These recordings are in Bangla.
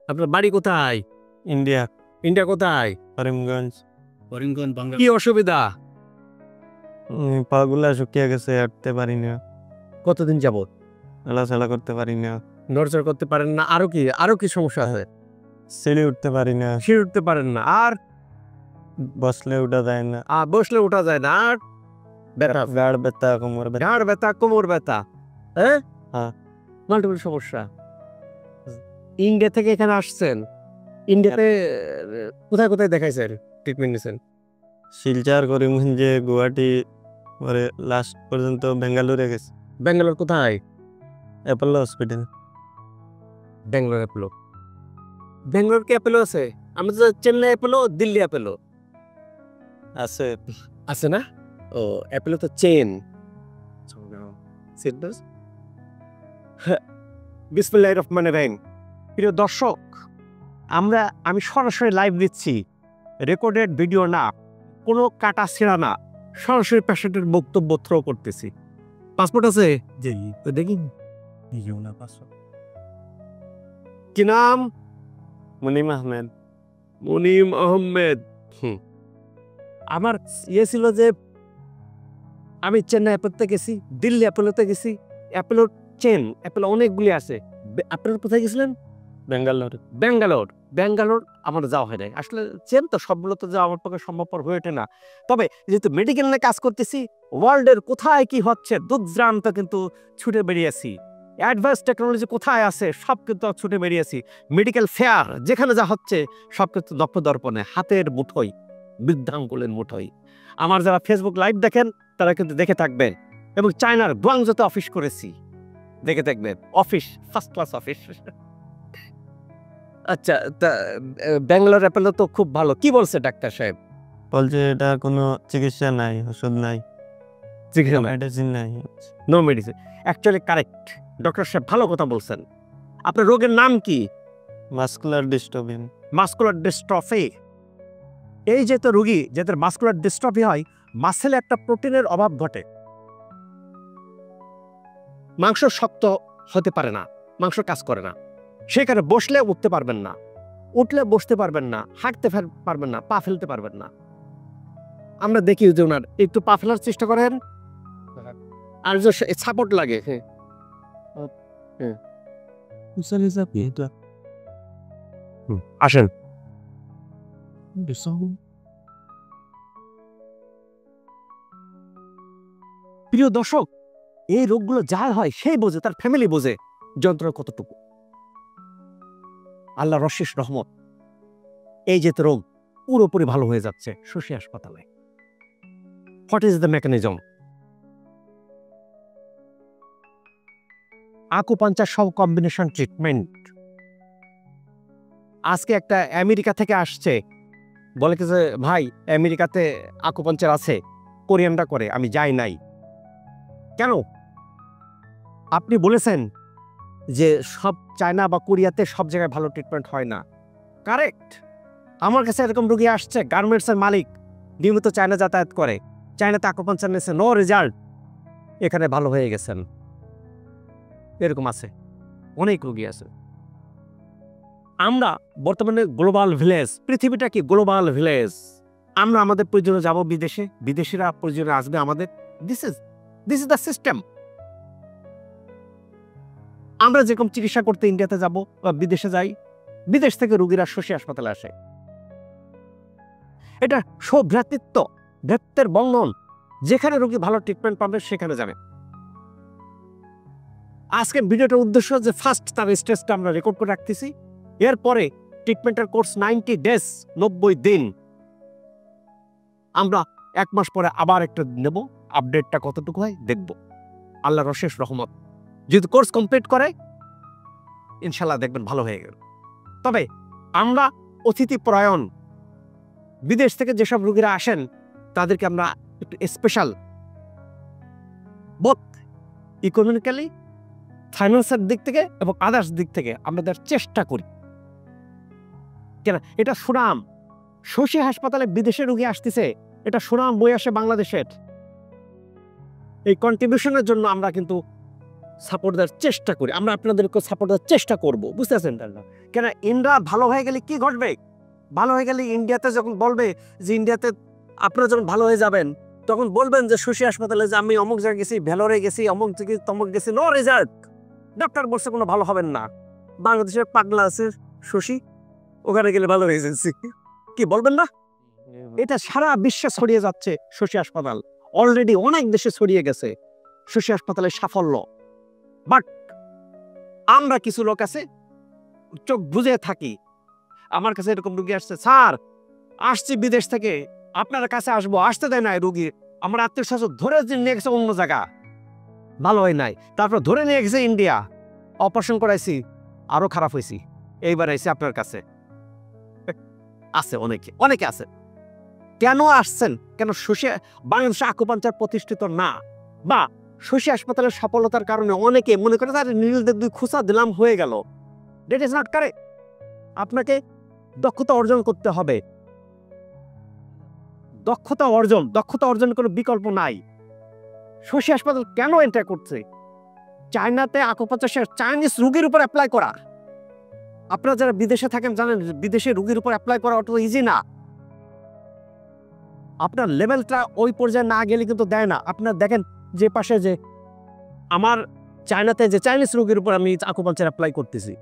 আপনার বাড়ি কোথায়? ইন্ডিয়া। ইন্ডিয়া কোথায়? করিমগঞ্জ। করিমগঞ্জ বাংলা। কি অসুবিধা? পাগুলা শুকিয়ে গেছে, হাঁটতে পারি না, কতদিন যাবত? নাড়াচাড়া করতে পারি না, নড়চড় করতে পারেন না। আরো কি সমস্যা আছে? সিঁড়ি উঠতে পারি না, সিঁড়ি উঠতে পারেন না, আর বসলে উঠা যায় না, বসলে ওঠা যায় না, আর ব্যথা, গাড় ব্যথা, কোমর ব্যথা। ঘাড় ব্যথা, কোমর ব্যথা, হ্যাঁ হ্যাঁ। মাল্টিপল সমস্যা। ইন্ডিয়া থেকে এখানে আসছেন, ইন্ডিয়াতে কোথায় কোথায় দেখাইছেন, ট্রিটমেন্ট নিছেন? শিলচর, করিমগঞ্জে, গুয়াহাটি, পরে লাস্ট পর্যন্ত বেঙ্গালুরে গেছে। ব্যাঙ্গালোর কোথায়? Apollo hospital. Bangalore Apollo. Bangalore কি অ্যাপোলো আছে? আমরা তো চেন্নাই অ্যাপোলো, দিল্লি অ্যাপোলো আছে। আছে না? ও, অ্যাপোলো তো চেন। বিসমিল্লাহির রহমানির রহিম। প্রিয় দর্শক, আমি সরাসরি লাইভ দিচ্ছি, রেকর্ডেড ভিডিও না, কোনো কাটা ছেঁড়া না, সরাসরি পেশেন্টের বক্তব্য থ্রো করতেছি। পাসপোর্ট আছে? জি। তো দেখি না পাসপোর্ট। কি নাম? মুনিম আহমেদ। মুনিম আহমেদ। আমার ছিল যে আমি চেন্নাই অ্যাপোলোতে গেছি, দিল্লি অ্যাপোলোতে গেছি, অ্যাপোলোর চেন, অ্যাপোলো অনেকগুলি আছে। আপনারা কোথায় গেছিলেন? বেঙ্গালোর। ব্যাঙ্গালোর আমার যাওয়া হয় নাই। আসলে চেন তো সবগুলো তো যাওয়া আমার পক্ষে সম্ভবপর হয়ে ওঠে না। তবে যেহেতু মেডিকেল নিয়ে কাজ করতেছি, ওয়ার্ল্ডের কোথায় কি হচ্ছে দুর্দান্ত কিন্তু ছুটে বেরিয়েছি। অ্যাডভান্স টেকনোলজি কোথায় আছে সব কিন্তু ছুটে বেরিয়েছি। মেডিকেল ফেয়ার যেখানে যা হচ্ছে সব কিন্তু দর্পণে, হাতের মুঠোই, বৃদ্ধাঙ্গুলের মুঠোই। আমার যারা ফেসবুক লাইভ দেখেন তারা কিন্তু দেখে থাকবেন, এবং চায়নার গুয়াংজোতে অফিস করেছি, দেখে থাকবেন। Office first class office. আচ্ছা, তা ব্যাঙ্গালোর অ্যাপোলো তো খুব ভালো। কি বলছে ডাক্তার সাহেব? বলছে এটা কোনো চিকিৎসা নাই, ওষুধ নাই, মেডিসিন নাই। No medicine. Actually correct, doctor সাহেব ভালো কথা বলছেন। আপনার রোগের নাম কি? Muscular dystrophy. Muscular dystrophy. এই যে তো রোগী যাদের মাসকুলার ডিস্ট্রফি হয়, মাসেলে একটা প্রোটিনের অভাব ঘটে, মাংস শক্ত হতে পারে না, মাংস কাজ করে না, সেখানে বসলে উঠতে পারবেন না, উঠলে বসতে পারবেন না, হাঁটতে পারবেন না, পা ফেলতে পারবেন না। আমরা দেখি যে ওনার একটু পা ফেলার চেষ্টা করেন, আর যে সাপোর্ট লাগে। হ্যাঁ, আসেন। প্রিয় দর্শক, এই রোগগুলো যার হয় সেই বোঝে, তার ফ্যামিলি বোঝে যন্ত্রণা কতটুকু। আল্লাহর অশেষ রহমত, এই যে রোগ পুরোপুরি ভালো হয়ে যাচ্ছে শশী হাসপাতালে। What is the mechanism? Acupuncture সব কম্বিনেশন ট্রিটমেন্ট। আজকে একটা আমেরিকা থেকে আসছে, বলে কি যে ভাই আমেরিকাতে আকুপাঞ্চার আছে, কোরিয়ানরা করে, আমি যাই নাই। কেন? আপনি বলেছেন যে সব চায়না বা কোরিয়াতে সব জায়গায় ভালো ট্রিটমেন্ট হয় না। কারেক্ট। আমার কাছে এরকম রোগী আসছে, গার্মেন্টসের মালিক, নিয়মিত চায়না যাতায়াত করে, চায়নাতে আকুপাঞ্চার নিয়েছে, নো রেজাল্ট, এখানে ভালো হয়ে গেছেন। এরকম আছে, অনেক রোগী আছে। আমরা বর্তমানে গ্লোবাল ভিলেজ, পৃথিবীটা কি গ্লোবাল ভিলেজ। আমরা আমাদের প্রয়োজনে যাব বিদেশে, বিদেশিরা প্রয়োজনে আসবে আমাদের। This is the system. আমরা যেরকম চিকিৎসা করতে ইন্ডিয়াতে যাব বা বিদেশে যাই, বিদেশ থেকে রোগীরা শশী হাসপাতালে আসে। এটা সৌভ্রাতৃত্ব, ভ্রাতৃত্বের বন্ধন। যেখানে রোগী ভালো ট্রিটমেন্ট পাবে সেখানে যাবে। আজকে ভিডিওটার উদ্দেশ্য যে ফার্স্ট তার স্টেজটা আমরা রেকর্ড করে রাখতেছি, এরপরে ট্রিটমেন্টের কোর্স 90 ডেজ, 90 দিন। আমরা 1 মাস পরে আবার একটা নেব, আপডেটটা কতটুকু হয় দেখব। আল্লাহর অশেষ রহমত, যদি কোর্স কমপ্লিট করে ইনশাল্লাহ দেখবেন ভালো হয়ে গেল। তবে আমরা অতিথি পরায়ণ, বিদেশ থেকে যেসব রোগীরা আসেন তাদেরকে আমরা একটু স্পেশাল, বোথ ইকোনমিক্যালি, ফাইন্যান্সের দিক থেকে এবং আদার্স দিক থেকে আমরা দেওয়ার চেষ্টা করি। কেন? এটা সুনাম। শশী হাসপাতালে বিদেশে রোগী আসতেছে, এটা সুনাম বই আসে বাংলাদেশের। এই কন্ট্রিবিউশনের জন্য আমরা কিন্তু সাপোর্ট দেওয়ার চেষ্টা করি, আমরা আপনাদেরকে সাপোর্ট দেওয়ার চেষ্টা করব, বুঝতে পারছেন? কেন ইন্ডিয়া ভালো হয়ে গেলে কি ঘটবে? ভালো হয়ে গেলে ইন্ডিয়াতে যখন বলবে যে ইন্ডিয়াতে আপনারা যখন ভালো হয়ে যাবেন, তখন বলবেন যে শশী হাসপাতালে যে আমি অমুক জায়গায় গেছি, ভেলোরে গেছি, অমুক থেকে তমুক গেছি, নো রেজাল্ট, ডক্টর বলছে কোনো ভালো হবেন না। বাংলাদেশের পাগলা আছে শশী, ওখানে গেলে ভালো হয়ে যাচ্ছে, কি বলবেন না? এটা সারা বিশ্বে ছড়িয়ে যাচ্ছে শশী হাসপাতাল, অলরেডি অনেক দেশে ছড়িয়ে গেছে শশী হাসপাতালের সাফল্য। বাট আমরা কিছু লোক আছে চোখ বুঝে থাকি। আমার কাছে এরকম রুগী আসছে, স্যার আসছি বিদেশ থেকে, আপনার কাছে আসবো, আসতে দেয় নাই রুগী, আমার আত্মীয় স্বজন ধরে নিয়ে গেছে অন্য জায়গা, ভালো হয় নাই, তারপর ধরে নিয়ে গেছে ইন্ডিয়া, অপারেশন করাইছি, আরো খারাপ হয়েছি, এইবার আইসি আপনার কাছে। আছে অনেকে, অনেকে আছে। কেন আসছেন? কেন শশী বাংলাদেশে আকুপাঞ্চার প্রতিষ্ঠিত না, বা শশী হাসপাতালের সফলতার কারণে অনেকে মনে করে তার নীলদের 2 খুঁচা দিলাম হয়ে গেল। That is not correct. আপনাকে দক্ষতা অর্জন করতে হবে, দক্ষতা অর্জন কোনো বিকল্প নাই। শশী হাসপাতাল কেন এটা করছে? চায়নাতে আকুপাঞ্চার চাইনিজ রোগীর উপর অ্যাপ্লাই করা, আপনারা যারা বিদেশে থাকেন জানেন বিদেশে রোগীর উপর অ্যাপ্লাই করা অত ইজি না। আপনার লেভেলটা ওই পর্যায়ে না গেলে কিন্তু দেয় না। আপনার দেখেন যে পাশে যে আমার চায়নাতে যে চাইনিজ রোগীর উপর আমি আকুপাঞ্চার অ্যাপ্লাই করতেছি,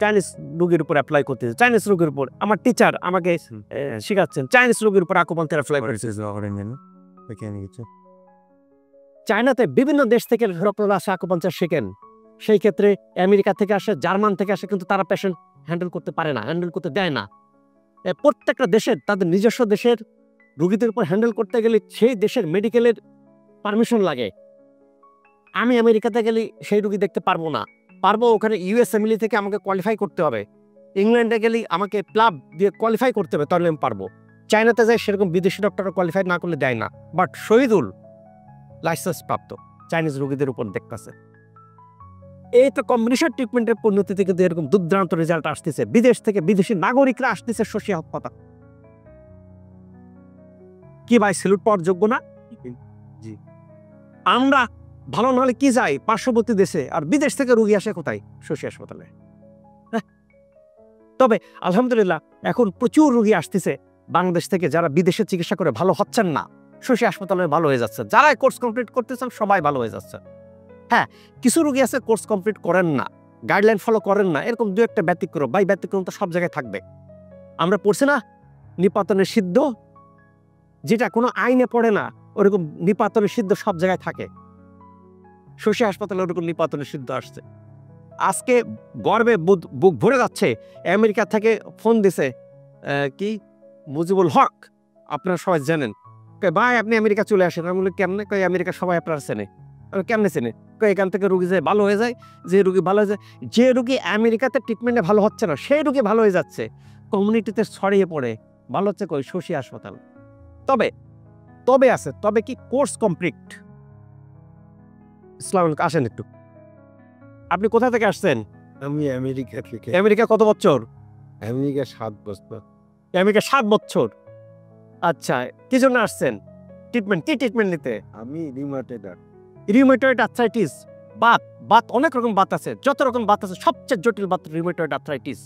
চাইনিজ রোগীর উপর অ্যাপ্লাই করতেছি, চাইনিজ রোগীর উপর আমার টিচার আমাকে শেখাচ্ছেন চাইনিজ রোগীর উপর আকুপাঞ্চার অ্যাপ্লাই করতেছি। চায়নাতে বিভিন্ন দেশ থেকে রক্তদাতা আসে আকুপাঞ্চার শেখেন, সেই ক্ষেত্রে আমেরিকা থেকে আসে, জার্মান থেকে আসে, কিন্তু তারা পেশেন্ট হ্যান্ডেল করতে পারে না, হ্যান্ডেল করতে দেয় না। প্রত্যেকটা দেশের তাদের নিজস্ব দেশের রোগীদের উপর হ্যান্ডেল করতে গেলে সেই দেশের মেডিকেলের পারমিশন লাগে। আমি আমেরিকাতে গেলে সেই রোগী দেখতে পারবো না, পারবো ওখানে ইউএসএমএলই থেকে আমাকে কোয়ালিফাই করতে হবে, ইংল্যান্ডে গেলে আমাকে প্লাব দিয়ে কোয়ালিফাই করতে হবে, তাহলে আমি পারবো। চায়নাতে যাই সেরকম বিদেশি ডক্টররা কোয়ালিফাই না করলে দেয় না। বাট শহীদুল লাইসেন্স প্রাপ্ত চাইনিজ রোগীদের উপর দেখতেছে। এই তো কম্বিনেশন ট্রিটমেন্টের পদ্ধতিতে কিন্তু এরকম দুর্দান্ত রেজাল্ট আসতেছে, বিদেশ থেকে বিদেশি নাগরিকরা আসতেছে শশী হাসপাতাল। কি ভাই সেলুট পাওয়ার যোগ্য না? জি। আমরা ভালো নাহলে কি যাই পার্শ্ববর্তী দেশে, আর বিদেশ থেকে রোগী আসে কোথায়? শশী হাসপাতালে। তবে আলহামদুলিল্লাহ এখন প্রচুর রোগী আসতেছে বাংলাদেশ থেকে, যারা বিদেশে চিকিৎসা করে ভালো হচ্ছেন না, শশী হাসপাতালে ভালো হয়ে যাচ্ছে। যারা কোর্স কমপ্লিট করতেছেন সবাই ভালো হয়ে যাচ্ছে। হ্যাঁ, কিছু রোগী আছে কোর্স কমপ্লিট করেন না, গাইডলাইন ফলো করেন না, এরকম 2-1টা ব্যতিক্রম। ভাই ব্যতিক্রম তো সব জায়গায় থাকবে। আমরা পড়ছি না নিপাতনের সিদ্ধ, যেটা কোনো আইনে পড়ে না, ওরকম নিপাতনের সিদ্ধ সব জায়গায় থাকে। শশী হাসপাতালে ওরকম নিপাতনের সিদ্ধ আসছে। আজকে গর্বে বুক ভরে যাচ্ছে, আমেরিকা থেকে ফোন দিছে কি মুজিবুল হক, আপনারা সবাই জানেন, ভাই আপনি আমেরিকা চলে আসেন। আমি বলি কেমনে? কই আমেরিকা সবাই আপনারা চেনে। কেমনে চেনে? এখান থেকে রুগী যায় ভালো হয়ে যায়, যে রুগী ভালো হয়ে যায়, যে রুগী আমেরিকাতে ট্রিটমেন্টে ভালো হচ্ছে না সেই রুগী ভালো হয়ে যাচ্ছে, কমিউনিটিতে ছড়িয়ে পড়ে ভালো হচ্ছে কই? শশী হাসপাতাল। তবে আছে, তবে কি কোর্স কমপ্লিট। ইসলাম আসেন একটু। আপনি কোথা থেকে আসছেন? আমি আমেরিকা থেকে। আমেরিকা কত বছর? আমেরিকা 7 বছর। আমেরিকা 7 বছর। আচ্ছা, কি জন্য আসছেন? ট্রিটমেন্ট, কি ট্রিটমেন্ট নিতে? আমি রিউমেটয়েড আর্থ্রাইটিস। বাত অনেক রকম বাত আছে, যত রকম বাত আছে সবচেয়ে জটিল বাত রিউমেটয়েড আর্থ্রাইটিস।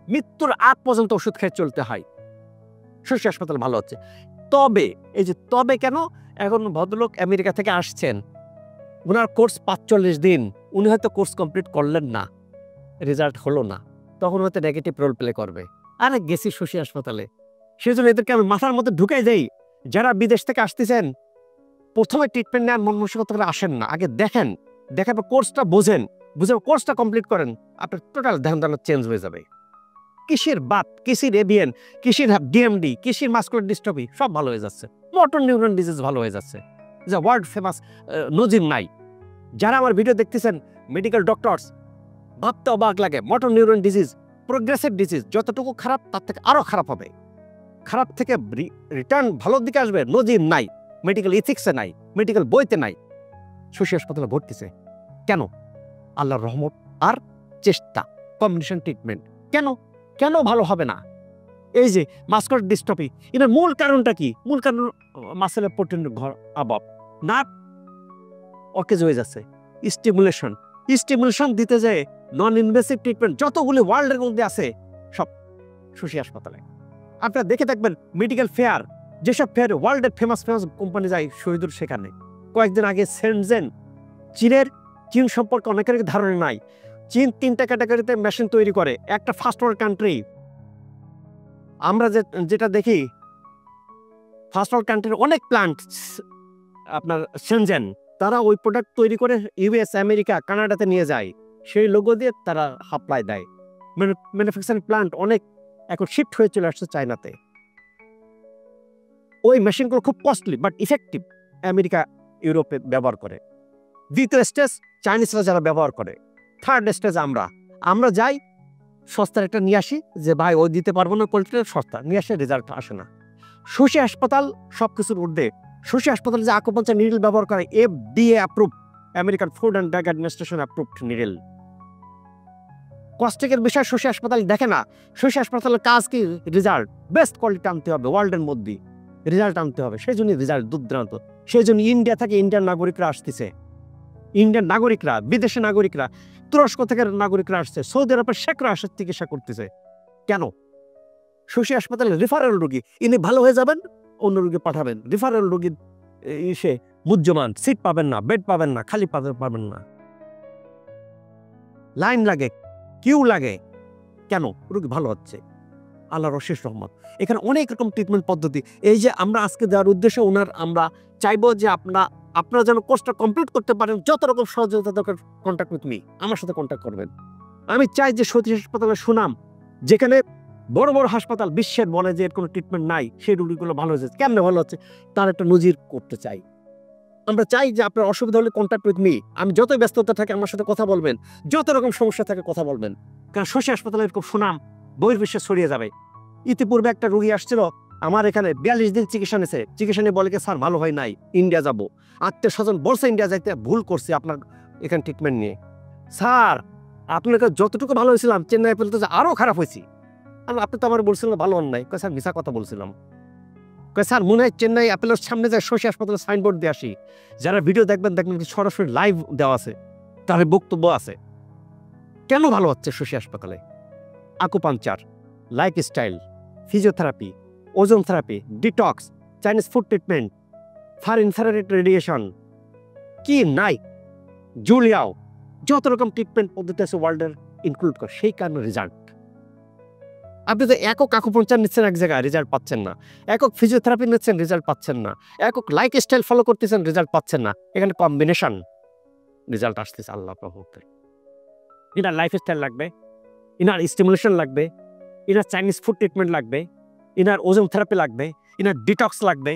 মৃত্যুর আগ পর্যন্ত ওষুধ খেয়ে চলতে হয়। শশী হাসপাতাল ভালো হচ্ছে। তবে এই যে তবে কেন, এখন ভদ্রলোক আমেরিকা থেকে আসছেন, ওনার কোর্স 45 দিন, উনি হয়তো কোর্স কমপ্লিট করলেন না, রেজাল্ট হলো না, তখন হয়তো নেগেটিভ রোল প্লে করবে। আরে গেছি শশী হাসপাতালে, সেজন্য এদেরকে আমি মাথার মধ্যে ঢুকাই যাই, যারা বিদেশ থেকে আসতেছেন প্রথমে ট্রিটমেন্ট নেওয়ার মন মানসিকতা করে আসেন না, আগে দেখেন, দেখার পর কোর্সটা বুঝে কোর্সটা কমপ্লিট করেন, আপনার টোটাল ধ্যান ধারণা চেঞ্জ হয়ে যাবে। কিসের বাত, কিসের এভিএন, কিসের ডিএমডি, কিসের মাসকুলার ডিস্ট্রফি সব ভালো হয়ে যাচ্ছে, মোটর নিউরন ডিজিজ ভালো হয়ে যাচ্ছে, যা ওয়ার্ল্ড ফেমাস নজির নাই। যারা আমার ভিডিও দেখতেছেন মেডিকেল ডক্টরস, ভাবতে অবাক লাগে, motor neuron disease progressive disease, যতটুকু খারাপ তার থেকে আরো খারাপ হবে, খারাপ থেকে রিটার্ন ভালোর দিকে আসবে, নজির নাই, মেডিকেল ইথিক্সে নাই, মেডিকেল বইতে নাই। শশী হাসপাতালে ভর্তিছে কেন? আল্লাহর রহমত আর চেষ্টা, কম্বিনেশন ট্রিটমেন্ট। কেন ভালো হবে না? এই যে মাসকুলার ডিস্ট্রফি, এটার মূল কারণটা কি? মূল কারণ মাসেলের প্রোটিন অভাব, অকেজ হয়ে যাচ্ছে। স্টিমুলেশন দিতে যায় নন ইনভেসিভ ট্রিটমেন্ট যতগুলি ওয়ার্ল্ডের মধ্যে আছে সব শশী হাসপাতালে। আপনারা দেখে থাকবেন মেডিকেল ফেয়ার, যেসব ফেয়ার ওয়ার্ল্ডের ফেমাস কোম্পানি যায় শহীদুর সেখানে। কয়েকদিন আগে সেনজেন চীন সম্পর্কে অনেকের ধারণা নাই। চীন 3টা ক্যাটাগরিতে মেশিন তৈরি করে, একটা ফার্স্ট ওয়ার্ল্ড কান্ট্রি। আমরা যেটা দেখি ফার্স্ট ওয়ার্ল্ড কান্ট্রির অনেক প্ল্যান্ট আপনার সেনজেন, তারা ওই প্রোডাক্ট তৈরি করে ইউএস, আমেরিকা, কানাডাতে নিয়ে যায়, সেই লোগো দিয়ে তারা সাপ্লাই দেয়। ম্যানুফ্যাকচারিং প্ল্যান্ট অনেক এখন শিফট হয়ে চলে আসছে চায়নাতে। ওই মেশিনগুলো খুব কস্টলি বাট ইফেক্টিভ, আমেরিকা ইউরোপে ব্যবহার করে। দ্বিতীয় স্টেজ চাইনিজরা যারা ব্যবহার করে। থার্ড স্টেজ আমরা যাই সস্তার একটা নিয়ে আসি, যে ভাই ওই দিতে পারবো না, কোয়ালিটিটা সস্তা নিয়ে আসে, রেজাল্ট আসে না। শশী হাসপাতাল সব কিছুর ঊর্ধ্বে। শশী হাসপাতাল যে আকুপাঞ্চার নিডল ব্যবহার করে FDA approve, American food and drug administration approved needle. কস্টিকের বিষয় শশী হাসপাতাল দেখে না। শশী হাসপাতালের কাজ কি? রেজাল্ট, বেস্ট কোয়ালিটি আনতে হবে, ওয়ার্ল্ডের মধ্যে রেজাল্ট আনতে হবে। সেই জন্য রেজাল্ট দুর্দান্ত। সেই জন্য ইন্ডিয়া থেকে ইন্ডিয়ান নাগরিকরা আসতেছে, ইন্ডিয়ান নাগরিকরা, বিদেশি নাগরিকরা, তুরস্ক থেকে নাগরিকরা আসছে, সৌদি আরবের শেখরা আসে চিকিৎসা করতেছে। কেন? শশী হাসপাতালে রেফারেল রোগী, ইনি ভালো হয়ে যাবেন, অন্য রোগী পাঠাবেন। রেফারেল রোগীর এসে মুজ্জমান, সিট পাবেন না, বেড পাবেন না, খালি পাবেন না, লাইন লাগে, কিউ লাগে। কেন? রোগী ভালো হচ্ছে, আল্লাহর অশেষ রহমত। এখানে অনেক রকম ট্রিটমেন্ট পদ্ধতি। এই যে আমরা আজকে দেওয়ার উদ্দেশ্যে আমরা চাইবো যে আপনারা যেন কোর্সটা কমপ্লিট করতে পারেন। যত রকম সহযোগিতা দরকার, কন্ট্যাক্ট উইথ মি, আমার সাথে কন্ট্যাক্ট করবেন। আমি চাই যে শশী হাসপাতালের সুনাম, যেখানে বড় বড় হাসপাতাল বিশ্বের বলে যে এর কোনো ট্রিটমেন্ট নাই, সেই রোগীগুলো ভালো হয়েছে, কেমনে ভালো হচ্ছে তার একটা নজির করতে চাই। আমরা চাই যে আপনার অসুবিধা হলে কন্ট্যাক্ট উইথ মি, আমি যতই ব্যস্ততা থাকে আমার সাথে কথা বলবেন, যত রকম সমস্যা থাকে কথা বলবেন, কারণ শশী হাসপাতালের খুব সুনাম বহির্বিশ্বে ছড়িয়ে যাবে। ইতিপূর্বে একটা রোগী আসছিল আমার এখানে, 42 দিন চিকিৎসা নিয়ে বলে কি স্যার ভালো হয় নাই, ইন্ডিয়া যাব। আত্মীয় স্বজন বলছে ইন্ডিয়া যাইতে, ভুল করছি আপনার এখানে ট্রিটমেন্ট নিয়ে। স্যার আপনার যতটুকু ভালো হয়েছিলাম চেন্নাই পর্যন্ত আরও খারাপ হয়েছি। আপনি তো আমার বলছিলেন ভালো হন নাই। স্যার মিছা কথা বলছিলাম। স্যার মনে হয় চেন্নাই অ্যাপেলের সামনে যায় শশী হাসপাতালের সাইনবোর্ড দিয়ে আসি, যারা ভিডিও দেখবেন সরাসরি লাইভ দেওয়া আছে, তার বক্তব্য আছে কেন ভালো হচ্ছে শশী হাসপাতালে। Acupuncture, lifestyle, physiotherapy, ozone therapy, detox, Chinese food treatment, far infrared radiation, কি নাই, জুলিয়াও, যত রকম ট্রিটমেন্ট পদ্ধতি আছে ওয়ার্ল্ডের ইনক্লুড করে। সেই কারণে রেজাল্ট। আপনি তো একক আকুপাঞ্চার নিচ্ছেন এক জায়গায়, রেজাল্ট পাচ্ছেন না। একক ফিজিওথেরাপি নিচ্ছেন, রেজাল্ট পাচ্ছেন না। একক লাইফস্টাইল ফলো করতেছেন, রেজাল্ট পাচ্ছেন না। এখানে কম্বিনেশন রেজাল্ট আসতেছে আল্লাহ প্রভুতে। ইনার লাইফস্টাইল লাগবে, ইনার স্টিমুলেশন লাগবে, ইনার চাইনিজ ফুড ট্রিটমেন্ট লাগবে, ইনার ওজন থেরাপি লাগবে, ইনার ডিটক্স লাগবে।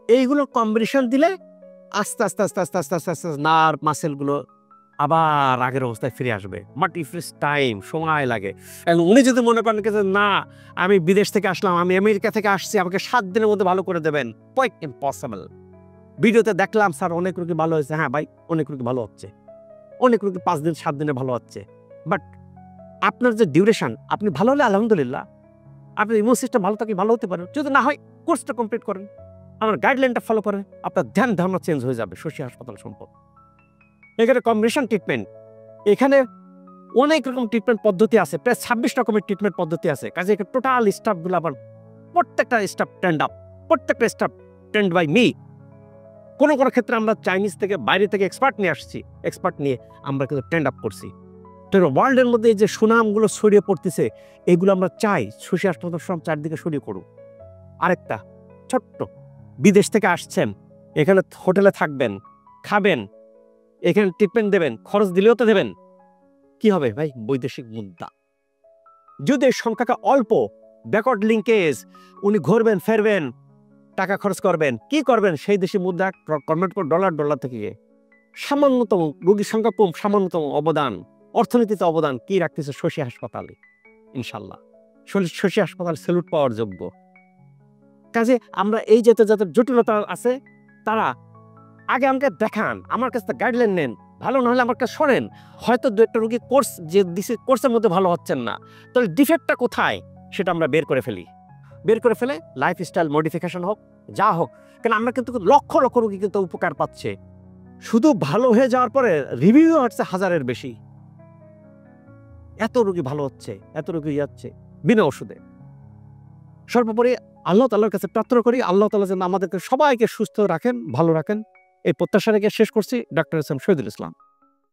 এইগুলোর কম্বিনেশন দিলে আস্তে আস্তে আস্তে আস্তে আস্তে আস্তে আস্তে নার্ভ মাসেলগুলো আবার আগের অবস্থায় ফিরে আসবে। বাট ইফ ইটস টাইম, সময় লাগে। উনি যদি মনে করেন যে না আমি বিদেশ থেকে আসলাম, আমি আমেরিকা থেকে আসছি, আমাকে 7 দিনের মধ্যে ভালো করে দেবেন, কোয়াইট ইম্পসিবল। ভিডিওতে দেখলাম স্যার অনেক রোগী ভালো হয়েছে, হ্যাঁ ভাই অনেক রোগী ভালো হচ্ছে, অনেক রোগী 5 দিন 7 দিনে ভালো হচ্ছে। বাট আপনার যে ডিউরেশন, আপনি ভালো হলে আলহামদুলিল্লাহ, আপনার ইমিউন সিস্টেম ভালো থাকলে ভালো হতে পারেন। যদি না হয় কোর্সটা কমপ্লিট করেন, আমার গাইডলাইনটা ফলো করেন, আপনার ধ্যান ধারণা চেঞ্জ হয়ে যাবে শশী হাসপাতাল সম্পর্কে। এখানে কম্বিনেশন ট্রিটমেন্ট, এখানে অনেক রকম ট্রিটমেন্ট পদ্ধতি আছে, প্রায় 26 রকমের ট্রিটমেন্ট পদ্ধতি আছে। কাজে এখানে টোটাল স্টাফগুলো আবার প্রত্যেকটা স্টাফ ট্রেন্ড আপ, প্রত্যেকটা স্টাফ ট্রেন্ড বাই মি। কোনো ক্ষেত্রে আমরা চাইনিজ থেকে বাইরে থেকে এক্সপার্ট নিয়ে আসছি, এক্সপার্ট নিয়ে আমরা কিন্তু ট্রেন্ড আপ করছি। তো ওয়ার্ল্ডের মধ্যে যে সুনামগুলো ছড়িয়ে পড়তেছে, এগুলো আমরা চাই শশী হাসপাতাল সব চারদিকে ছড়িয়ে পড়ুক। আরেকটা ছোট্ট, বিদেশ থেকে আসছেন, এখানে হোটেলে থাকবেন, খাবেন, এখানে ট্রিটমেন্ট দেবেন, খরচ দিলেও তো দেবেন। কি হবে ভাই? বৈদেশিক মুদ্রা। যদি সংখ্যাটা অল্প, ব্যাকওয়ার্ড লিঙ্কেজ, উনি ঘুরবেন ফেরবেন, টাকা খরচ করবেন, কি করবেন? সেই দেশি মুদ্রা কনভার্ট করে ডলার থেকে সামান্যতম, রোগীর সংখ্যা কম, সামান্যতম অবদান, অর্থনীতিতে অবদান কি রাখতেছে শশী হাসপাতালে। ইনশাল্লাহ শশী হাসপাতাল স্যালুট পাওয়ার যোগ্য। কাজে আমরা এই যাদের জটিলতা আছে, তারা আগে আমাকে দেখান, আমার কাছে গাইডলাইন নেন, ভালো না হলে আমার কাছে শোনেন। হয়তো 2-1টা রোগী কোর্স যে দিছে, কোর্সের মধ্যে ভালো হচ্ছেন না, তাহলে ডিফেক্টটা কোথায় সেটা আমরা বের করে ফেলে লাইফস্টাইল মডিফিকেশন হোক, যা হোক। কারণ আমরা কিন্তু লক্ষ লক্ষ রোগী কিন্তু উপকার পাচ্ছে। শুধু ভালো হয়ে যাওয়ার পরে রিভিউ হচ্ছে 1000-এর বেশি। এত রোগী ভালো হচ্ছে, এত রোগী যাচ্ছে বিনা ওষুধে। সর্বোপরি আল্লাহ তাআলার কাছে প্রার্থনা করি আল্লাহ তাআলা যেন আমাদেরকে সবাইকে সুস্থ রাখেন, ভালো রাখেন। এই প্রত্যাশা রেখে শেষ করছি। Doctor S M Shahidul Islam.